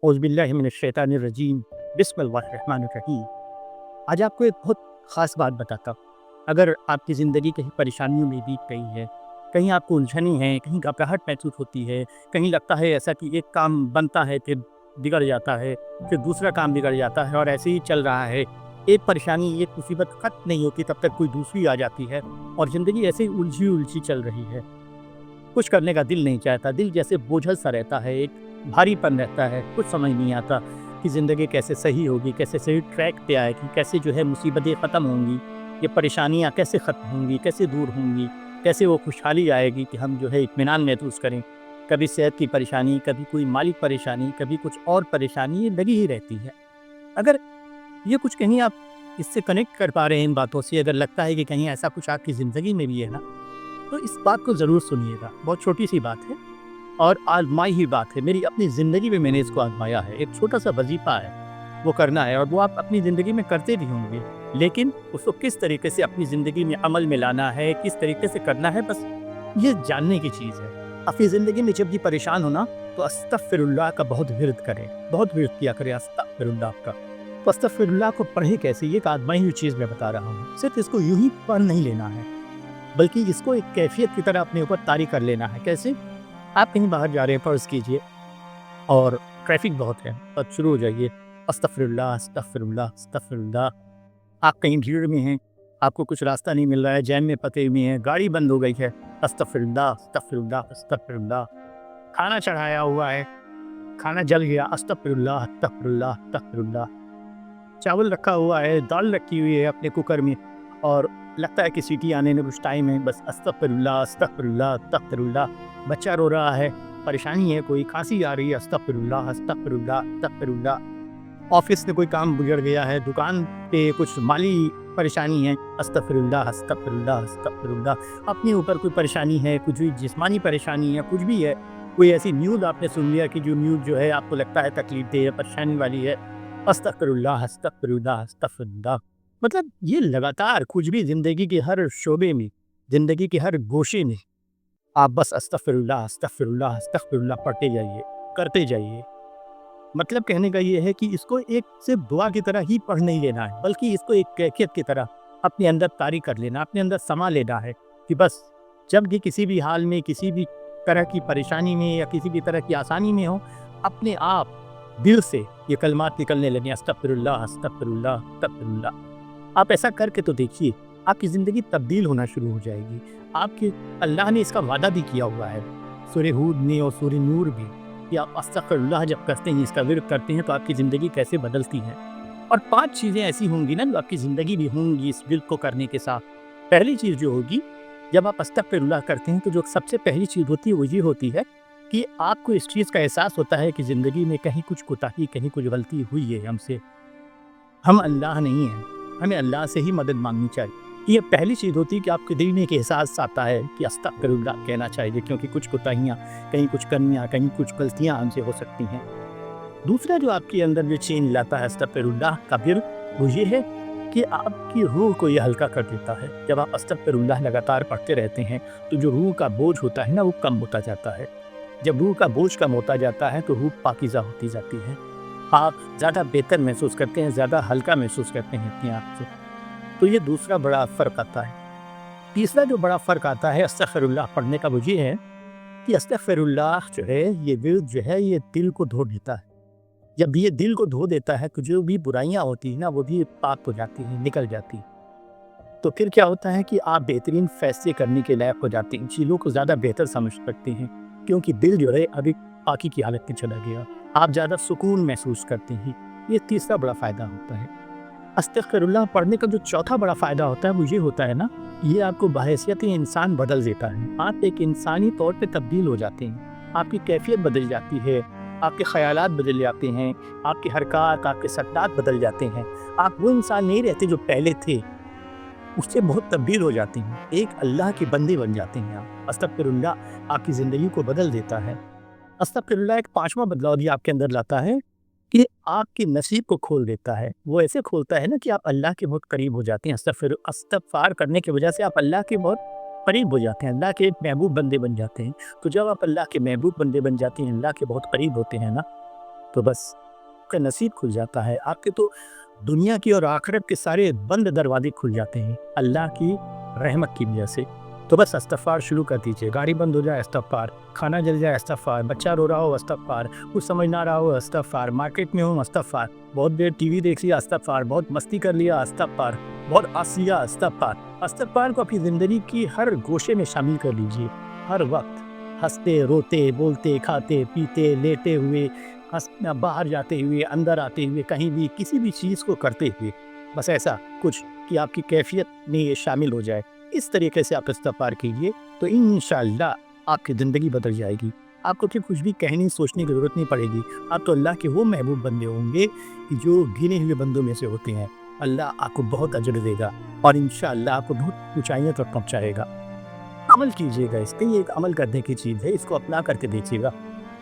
औज़ बिल्लाहि मिनश शैतानिर रजीम, बिस्मिल्लाहिर रहमानिर रहीम। आज आपको एक बहुत ख़ास बात बताता हूँ। अगर आपकी ज़िंदगी कहीं परेशानियों में बीत गई है, कहीं आपको उलझनें हैं, कहीं घबराहट महसूस होती है, कहीं लगता है ऐसा कि एक काम बनता है फिर बिगड़ जाता है, फिर दूसरा काम बिगड़ जाता है और ऐसे ही चल रहा है। एक परेशानी, एक मुसीबत ख़त्म नहीं होती तब तक कोई दूसरी आ जाती है और ज़िंदगी ऐसे ही उलझी-उलझी चल रही है। कुछ करने का दिल नहीं चाहता, दिल जैसे बोझल सा रहता है, एक भारीपन रहता है, कुछ समझ नहीं आता कि ज़िंदगी कैसे सही होगी, कैसे सही ट्रैक पे आएगी, कैसे जो है मुसीबतें ख़त्म होंगी, ये परेशानियाँ कैसे ख़त्म होंगी, कैसे दूर होंगी, कैसे वो खुशहाली आएगी कि हम जो है इत्मीनान महसूस करें। कभी सेहत की परेशानी, कभी कोई माली परेशानी, कभी कुछ और परेशानी, ये लगी ही रहती है। अगर ये कुछ कहीं आप इससे कनेक्ट कर पा रहे हैं इन बातों से, अगर लगता है कि कहीं ऐसा कुछ आपकी ज़िंदगी में भी है ना, तो इस बात को ज़रूर सुनिएगा। बहुत छोटी-सी बात है और आज़माई हुई बात है। मेरी अपनी ज़िंदगी में मैंने इसको आज़माया है। एक छोटा-सा वज़ीफ़ा है, वो करना है और वो आप अपनी ज़िंदगी में करते भी होंगे। लेकिन उसको किस तरीके से अपनी ज़िंदगी में अमल में लाना है, किस तरीके से करना है, बस ये जानने की चीज़ है। अपनी ज़िंदगी में जब भी परेशान हो ना, तो अस्तग़फ़िरुल्लाह का बहुत विर्द करें, बहुत विर्द किया करें अस्तग़फ़िरुल्लाह का। तो अस्तग़फ़िरुल्लाह को पढ़ें कैसे, ये एक आज़माई हुई चीज़ मैं बता रहा हूँ। सिर्फ़ इसको यूँ ही पढ़ नहीं लेना है, बल्कि इसको एक कैफ़ियत की तरह अपने ऊपर तारी कर लेना है। कैसे? आप कहीं बाहर जा रहे हैं, फ़र्ज़ कीजिए, और ट्रैफ़िक बहुत है, अब शुरू हो जाइए, अस्तग़फ़िरुल्लाह, अस्तग़फ़िरुल्लाह, अस्तग़फ़िरुल्लाह। आप कहीं भीड़ में हैं, आपको कुछ रास्ता नहीं मिल रहा है, जैम में फँसे हुए हैं, गाड़ी बंद हो गई है, अस्तग़फ़िरुल्लाह, अस्तग़फ़िरुल्लाह, अस्तग़फ़िरुल्लाह। खाना चढ़ाया हुआ है, खाना जल गया, अस्तग़फ़िरुल्लाह, अस्तग़फ़िरुल्लाह, अस्तग़फ़िरुल्लाह। चावल रखा हुआ है, दाल रखी हुई है अपने कुकर में और लगता है कि सीटी आने में कुछ टाइम है, बस अस्तग़फ़िरुल्लाह, अस्तग़फ़िरुल्लाह, अस्तग़फ़िरुल्लाह। बच्चा रो रहा है, परेशानी है, कोई खांसी आ रही है, अस्तग़फ़िरुल्लाह, अस्तग़फ़िरुल्लाह, अस्तग़फ़िरुल्लाह। ऑफ़िस में कोई काम बिगड़ गया है, दुकान पे कुछ माली परेशानी है, अस्तग़फ़िरुल्लाह, अस्तग़फ़िरुल्लाह, अस्तग़फ़िरुल्लाह। अपने ऊपर कोई परेशानी है, कुछ भी जिस्मानी परेशानी है, कुछ भी है, कोई ऐसी न्यूज़ आपने सुन लिया कि जो न्यूज़ जो है आपको लगता है तकलीफ़देह है, परेशानी वाली है, अस्तग़फ़िरुल्लाह, अस्तग़फ़िरुल्लाह, अस्तग़फ़िरुल्लाह। मतलब ये लगातार कुछ भी ज़िंदगी के हर शोबे में, ज़िंदगी के हर गोशे में आप बस अस्तग़फ़िरुल्लाह, अस्तग़फ़िरुल्लाह, अस्तग़फ़िरुल्लाह पढ़ते जाइए, करते जाइए। मतलब कहने का ये है कि इसको एक सिर्फ़ दुआ की तरह ही पढ़ नहीं लेना है, बल्कि इसको एक कैफ़ियत की तरह अपने अंदर तारी कर लेना, अपने अंदर समा लेना है कि बस जब भी किसी भी हाल में, किसी भी तरह की परेशानी में या किसी भी तरह की आसानी में हो, अपने आप दिल से ये कलमात निकलने लगे, अस्तग़फ़िरुल्लाह, अस्तग़फ़िरुल्लाह, अस्तग़फ़िरुल्लाह। आप ऐसा करके तो देखिए, आपकी ज़िंदगी तब्दील होना शुरू हो जाएगी। आपके अल्लाह ने इसका वादा भी किया हुआ है, सूरह हूद में और सूरह नूर में, कि आप अस्तग़फ़िरुल्लाह जब करते हैं, इसका विर्द करते हैं, तो आपकी ज़िंदगी कैसे बदलती है। और 5 चीज़ें ऐसी होंगी ना, जो आपकी ज़िंदगी में होंगी इस विर्द को करने के साथ। पहली चीज़ जो होगी, जब आप अस्तग़फ़िरुल्लाह करते हैं, तो जो सबसे पहली चीज़ होती है, वो ये होती है कि आपको इस चीज़ का एहसास होता है कि ज़िंदगी में कहीं कुछ कोताही, कहीं कुछ गलती हुई है हमसे। हम अल्लाह नहीं हैं, हमें अल्लाह से ही मदद माँगनी चाहिए। ये पहली चीज़ होती है कि आपके दिल में एक एहसास आता है कि अस्तग़फ़िरुल्लाह कहना चाहिए, क्योंकि कुछ कोताहियाँ, कहीं कुछ कमियाँ, कहीं कुछ गलतियाँ हमसे हो सकती हैं। दूसरा जो आपके अंदर जो चेंज लाता है अस्तग़फ़िरुल्लाह का विर्द, वो ये है कि आपकी रूह को ये हल्का कर देता है। जब आप अस्तग़फ़िरुल्लाह लगातार पढ़ते रहते हैं, तो जो रूह का बोझ होता है ना, वो कम होता जाता है। जब रूह का बोझ कम होता जाता है, तो रूह पाकीज़ा होती जाती है। आप ज़्यादा बेहतर महसूस करते हैं, ज़्यादा हल्का महसूस करते हैं अपने आप को। तो ये दूसरा बड़ा फ़र्क आता है। तीसरा जो बड़ा फ़र्क आता है अस्तग़फ़िरुल्लाह पढ़ने का, वो ये है कि अस्तग़फ़िरुल्लाह जो है, ये विर्द जो है, ये दिल को धो देता है। जब ये दिल को धो देता है, तो जो भी बुराइयाँ होती हैं ना, वो भी पाक हो जाती हैं, निकल जाती हैं। तो फिर क्या होता है कि आप बेहतरीन फ़ैसले करने के लायक हो जाते हैं, चीज़ों को ज़्यादा बेहतर समझ सकते हैं, क्योंकि दिल जो है अभी पाकी की हालत में चला गया। आप ज़्यादा सुकून महसूस करते हैं। ये तीसरा बड़ा फ़ायदा होता है। अस्तग़फ़िरुल्लाह पढ़ने का जो चौथा बड़ा फ़ायदा होता है, वो ये होता है ना, ये आपको बहैसियत इंसान बदल देता है। आप एक इंसानी तौर पे तब्दील हो जाते हैं। आपकी कैफ़ियत बदल जाती है, आपके ख़यालात बदल जाते हैं, आपकी हरकत, आपके सकनात बदल जाते हैं। आप वो इंसान नहीं रहते जो पहले थे, उससे बहुत तब्दील हो जाते हैं। एक अल्लाह के बंदे बन जाते हैं आप। अस्तग़फ़िरुल्लाह आपकी ज़िंदगी को बदल देता है। अस्तग़फ़िरुल्लाह एक पाँचवाँ बदलाव ये आपके अंदर लाता है कि आपके नसीब को खोल देता है। वो ऐसे खोलता है ना कि आप अल्लाह के बहुत करीब हो जाते हैं। इस्तग़फ़ार करने की वजह से आप अल्लाह के बहुत करीब हो जाते हैं, अल्लाह के एक महबूब बंदे बन जाते हैं। तो जब आप अल्लाह के महबूब बंदे बन जाते हैं, अल्लाह के बहुत करीब होते हैं ना, تو بس آپ کا نصیب کھل جاتا ہے، آپ کے تو دنیا کی اور آخرت کے سارے بند دروازے کھل جاتے ہیں اللہ کی رحمت کی وجہ سے۔ تو بس استغفار شروع کر دیجیے، گاڑی بند ہو جائے استغفار، کھانا جل جائے استغفار، بچہ رو رہا ہو استغفار، کچھ سمجھ نہ رہا ہو استغفار، مارکیٹ میں ہوں استغفار، بہت دیر ٹی وی دیکھ لیا استغفار، بہت مستی کر لیا استغفار، بہت ہنس لیا استغفار۔ استغفار کو اپنی زندگی کی ہر گوشے میں شامل کر لیجیے، ہر وقت ہنستے روتے بولتے کھاتے پیتے لیٹے ہوئے، باہر جاتے ہوئے اندر آتے ہوئے، کہیں بھی کسی بھی چیز کو کرتے ہوئے، بس ایسا کچھ کہ آپ کی کیفیت میں یہ شامل ہو جائے۔ اس طریقے سے آپ استغفار کیجئے تو انشاءاللہ آپ کی زندگی بدل جائے گی۔ آپ کو پھر کچھ بھی کہنے سوچنے کی ضرورت نہیں پڑے گی۔ آپ تو اللہ کے وہ محبوب بندے ہوں گے جو گنے ہوئے بندوں میں سے ہوتے ہیں۔ اللہ آپ کو بہت اجر دے گا اور انشاءاللہ آپ کو بہت اونچائیوں تک پہنچائے گا۔ عمل کیجیے گا اس پہ، یہ ایک عمل کرنے کی چیز ہے، اس کو اپنا کر کے دیکھیے گا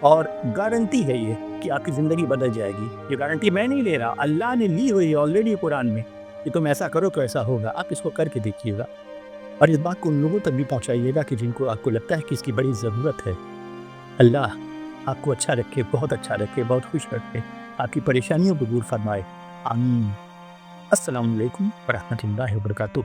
اور گارنٹی ہے یہ کہ آپ کی زندگی بدل جائے گی۔ یہ گارنٹی میں نہیں لے رہا، اللہ نے لی ہوئی ہے آلریڈی قرآن میں کہ تم ایسا کرو تو ایسا ہوگا۔ آپ اس کو کر کے دیکھیے گا اور اس بات کو ان لوگوں تک بھی پہنچائیے گا کہ جن کو آپ کو لگتا ہے کہ اس کی بڑی ضرورت ہے۔ اللہ آپ کو اچھا رکھے، بہت اچھا رکھے، بہت خوش رکھے، آپ کی پریشانیوں کو دور فرمائے، آمین۔ السلام علیکم ورحمۃ اللہ وبرکاتہ۔